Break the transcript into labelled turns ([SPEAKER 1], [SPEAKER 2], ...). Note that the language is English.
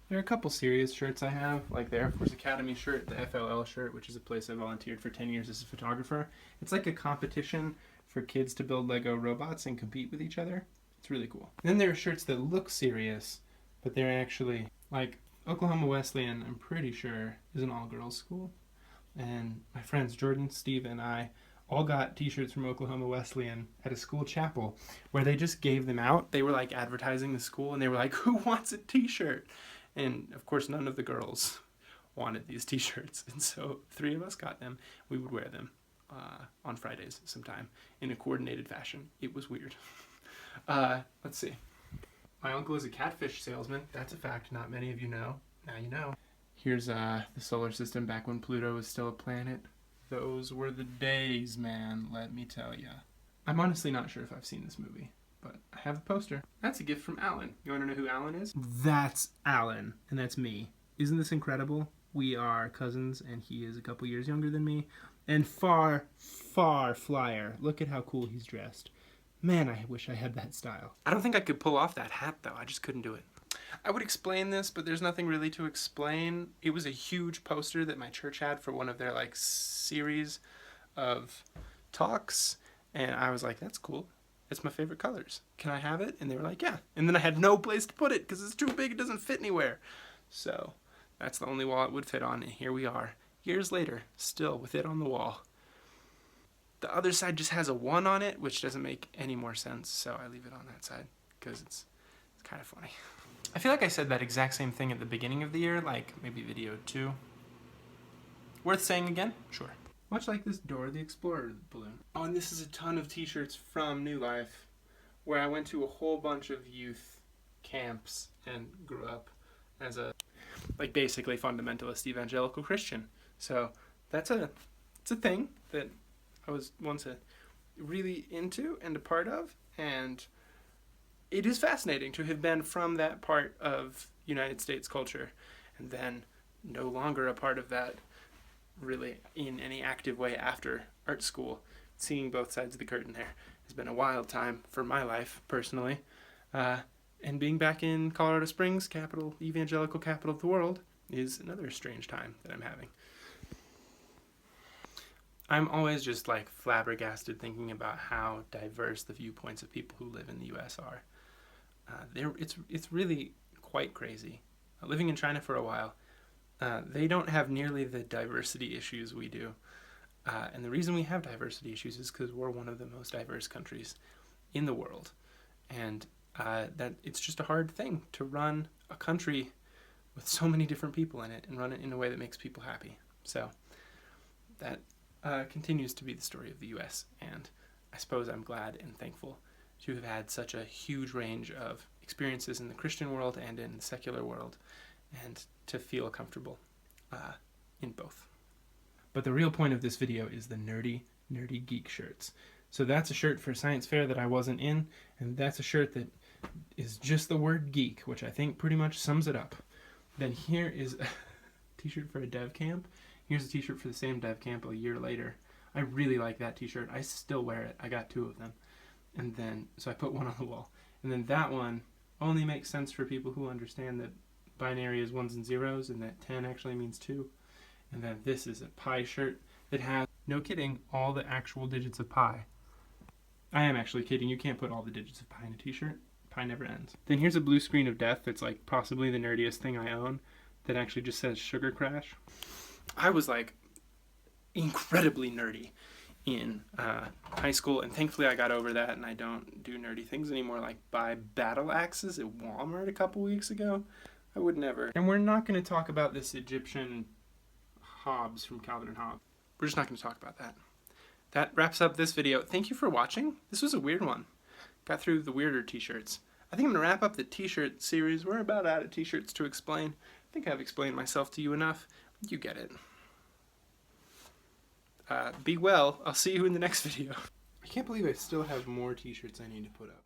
[SPEAKER 1] There are a couple serious shirts I have, like the Air Force Academy shirt, the FLL shirt, which is a place I volunteered for 10 years as a photographer. It's like a competition for kids to build Lego robots and compete with each other. It's really cool. And then there are shirts that look serious, but they're actually, like Oklahoma Wesleyan, I'm pretty sure, is an all-girls school. And my friends Jordan, Steve, and I all got t-shirts from Oklahoma Wesleyan at a school chapel where they just gave them out. They were like advertising the school, and they were like, who wants a t-shirt? And of course none of the girls wanted these t-shirts, and so 3 of us got them. We would wear them on Fridays sometime in a coordinated fashion. It was weird. Let's see. My uncle is a catfish salesman. That's a fact not many of you know. Now you know. Here's the solar system back when Pluto was still a planet. Those were the days, man, let me tell ya. I'm honestly not sure if I've seen this movie, but I have a poster. That's a gift from Alan. You want to know who Alan is? That's Alan, and that's me. Isn't this incredible? We are cousins, and he is a couple years younger than me, and far, far flyer. Look at how cool he's dressed. Man, I wish I had that style. I don't think I could pull off that hat, though. I just couldn't do it. I would explain this, but there's nothing really to explain. It was a huge poster that my church had for one of their like series of talks, and I was like, that's cool. It's my favorite colors. Can I have it? And they were like, yeah. And then I had no place to put it because it's too big. It doesn't fit anywhere. So that's the only wall it would fit on, and here we are, years later, still with it on the wall. The other side just has a 1 on it, which doesn't make any more sense, so I leave it on that side because it's kind of funny. I feel like I said that exact same thing at the beginning of the year, like maybe video 2. Worth saying again? Sure. Much like this Dora the Explorer balloon. Oh, and this is a ton of t-shirts from New Life, where I went to a whole bunch of youth camps and grew up as a, like, basically fundamentalist evangelical Christian. So it's a thing that I was once really into and a part of, and it is fascinating to have been from that part of United States culture and then no longer a part of that really in any active way after art school. Seeing both sides of the curtain there has been a wild time for my life personally. And being back in Colorado Springs, evangelical capital of the world, is another strange time that I'm having. I'm always just like flabbergasted thinking about how diverse the viewpoints of people who live in the US are. It's really quite crazy. Living in China for a while, they don't have nearly the diversity issues we do. And the reason we have diversity issues is because we're one of the most diverse countries in the world. And that it's just a hard thing to run a country with so many different people in it and run it in a way that makes people happy. So that continues to be the story of the US, and I suppose I'm glad and thankful to have had such a huge range of experiences in the Christian world and in the secular world, and to feel comfortable in both. But the real point of this video is the nerdy geek shirts. So that's a shirt for science fair that I wasn't in, and that's a shirt that is just the word geek, which I think pretty much sums it up. Then here is a t-shirt for a dev camp. Here's a t-shirt for the same dev camp a year later. I really like that t-shirt. I still wear it. I got 2 of them. And then, so I put 1 on the wall. And then that one only makes sense for people who understand that binary is 1s and 0s and that 10 actually means 2. And then this is a pi shirt that has, no kidding, all the actual digits of pi. I am actually kidding. You can't put all the digits of pi in a t-shirt. Pi never ends. Then here's a blue screen of death that's like possibly the nerdiest thing I own that actually just says Sugar Crash. I was like incredibly nerdy in high school, and thankfully I got over that and I don't do nerdy things anymore, like buy battle axes at Walmart a couple weeks ago. I would never. And we're not going to talk about this Egyptian Hobbes from Calvin and Hobbes. We're just not going to talk about that. That wraps up this video. Thank you for watching. This was a weird one. Got through the weirder t-shirts. I think I'm going to wrap up the t-shirt series. We're about out of t-shirts to explain. I think I've explained myself to you enough. You get it. Be well. I'll see you in the next video. I can't believe I still have more t-shirts I need to put up.